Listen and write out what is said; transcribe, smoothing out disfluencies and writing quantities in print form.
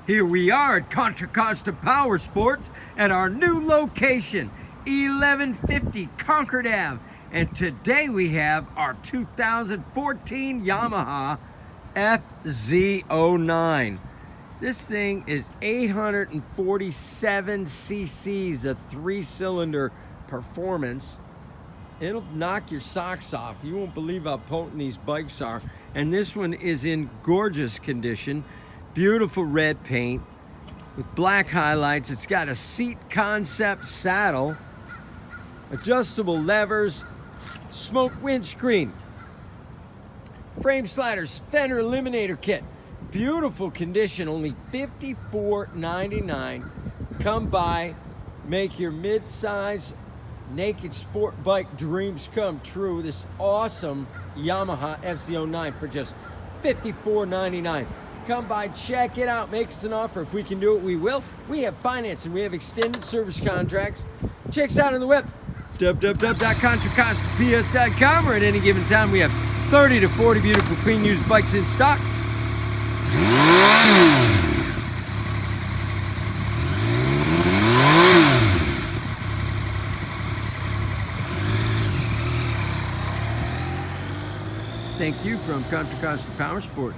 Here we are at Contra Costa Powersports at our new location, 1150 Concord Ave. And today we have our 2014 Yamaha FZ-09. This thing is 847 cc's, a 3-cylinder performance. It'll knock your socks off. You won't believe how potent these bikes are. And this one is in gorgeous condition. Beautiful red paint with black highlights. It's got a seat concept saddle, adjustable levers, smoke windscreen, frame sliders, fender eliminator kit. Beautiful condition, only $54.99. Come by, make your mid-size naked sport bike dreams come true. This awesome Yamaha FZ-09 for just $54.99. Come by, check it out, make us an offer. If we can do it, we will. We have financing, we have extended service contracts. Check us out on the web, www.contracostaps.com, or at any given time we have 30 to 40 beautiful clean used bikes in stock. Thank you from Contra Costa Powersports.